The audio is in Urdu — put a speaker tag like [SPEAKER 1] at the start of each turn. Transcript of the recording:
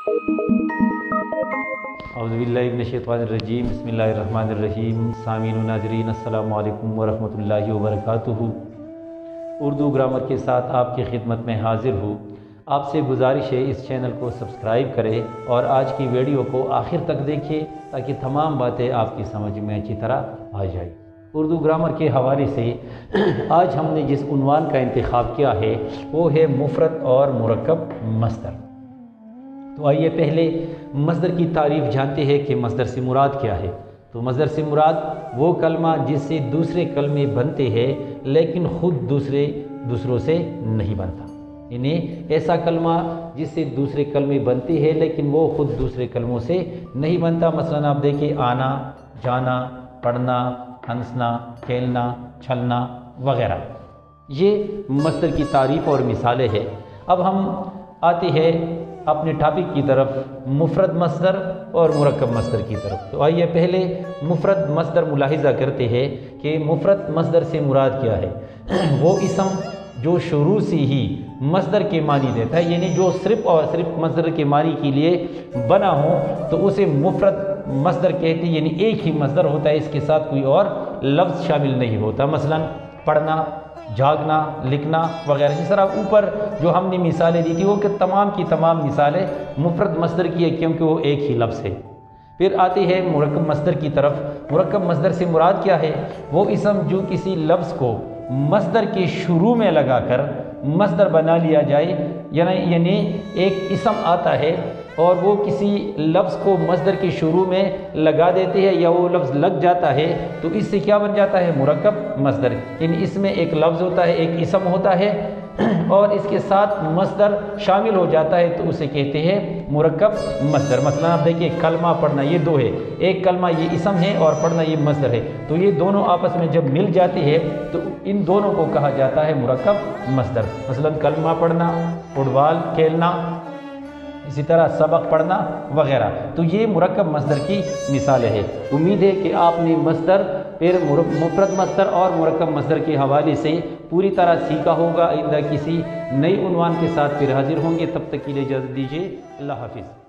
[SPEAKER 1] اعوذ باللہ من الشیطان الرجیم، بسم اللہ الرحمن الرحیم۔ سامعین و ناظرین، السلام علیکم ورحمۃ اللہ وبرکاتہ۔ اردو گرامر کے ساتھ آپ کی خدمت میں حاضر ہوں۔ آپ سے گزارش ہے اس چینل کو سبسکرائب کریں اور آج کی ویڈیو کو آخر تک دیکھیں تاکہ تمام باتیں آپ کی سمجھ میں اچھی طرح آ جائیں۔ اردو گرامر کے حوالے سے آج ہم نے جس عنوان کا انتخاب کیا ہے وہ ہے مفرد اور مرکب مصدر۔ تو آئیے پہلے مصدر کی تعریف جانتے ہیں کہ مصدر سے مراد کیا ہے۔ تو مصدر سے مراد وہ کلمہ جس سے دوسرے کلمے بنتے ہیں لیکن خود دوسروں سے نہیں بنتا، یعنی ایسا کلمہ جس سے دوسرے کلمے بنتے ہیں لیکن وہ خود دوسرے کلموں سے نہیں بنتا۔ مثلا آپ دیکھیں آنا، جانا، پڑھنا، ہنسنا، کھیلنا، چھلنا وغیرہ، یہ مصدر کی تعریف اور مثالیں ہیں۔ اب ہم آتے ہیں اپنے ٹاپک کی طرف، مفرد مصدر اور مرکب مصدر کی طرف۔ تو آئیے پہلے مفرد مصدر ملاحظہ کرتے ہیں کہ مفرد مصدر سے مراد کیا ہے۔ وہ اسم جو شروع سے ہی مصدر کے معنی دیتا ہے، یعنی جو صرف اور صرف مصدر کے معنی کے لیے بنا ہو تو اسے مفرد مصدر کہتے ہیں، یعنی ایک ہی مصدر ہوتا ہے، اس کے ساتھ کوئی اور لفظ شامل نہیں ہوتا۔ مثلا پڑھنا، جاگنا، لکھنا وغیرہ۔ جس طرح اوپر جو ہم نے مثالیں دی تھی وہ کہ تمام کی تمام مثالیں مفرد مصدر کی ہے کیونکہ وہ ایک ہی لفظ ہے۔ پھر آتے ہیں مرکب مصدر کی طرف۔ مرکب مصدر سے مراد کیا ہے؟ وہ اسم جو کسی لفظ کو مصدر کے شروع میں لگا کر مصدر بنا لیا جائے، یعنی ایک اسم آتا ہے اور وہ کسی لفظ کو مصدر کے شروع میں لگا دیتے ہیں یا وہ لفظ لگ جاتا ہے تو اس سے کیا بن جاتا ہے؟ مرکب مصدر۔ یعنی اس میں ایک لفظ ہوتا ہے، ایک اسم ہوتا ہے اور اس کے ساتھ مصدر شامل ہو جاتا ہے تو اسے کہتے ہیں مرکب مصدر۔ مثلا آپ دیکھیں کلمہ پڑھنا، یہ دو ہے، ایک کلمہ یہ اسم ہے اور پڑھنا یہ مصدر ہے، تو یہ دونوں آپس میں جب مل جاتے ہیں تو ان دونوں کو کہا جاتا ہے مرکب مصدر۔ مثلا کلمہ پڑھنا، فٹ بال کھیلنا، اسی طرح سبق پڑھنا وغیرہ، تو یہ مرکب مصدر کی مثال ہے۔ امید ہے کہ آپ نے مصدر، پھر مفرد مصدر اور مرکب مصدر کے حوالے سے پوری طرح سیکھا ہوگا۔ آئندہ کسی نئی عنوان کے ساتھ پھر حاضر ہوں گے، تب تک کے لیے اجازت دیجیے، اللہ حافظ۔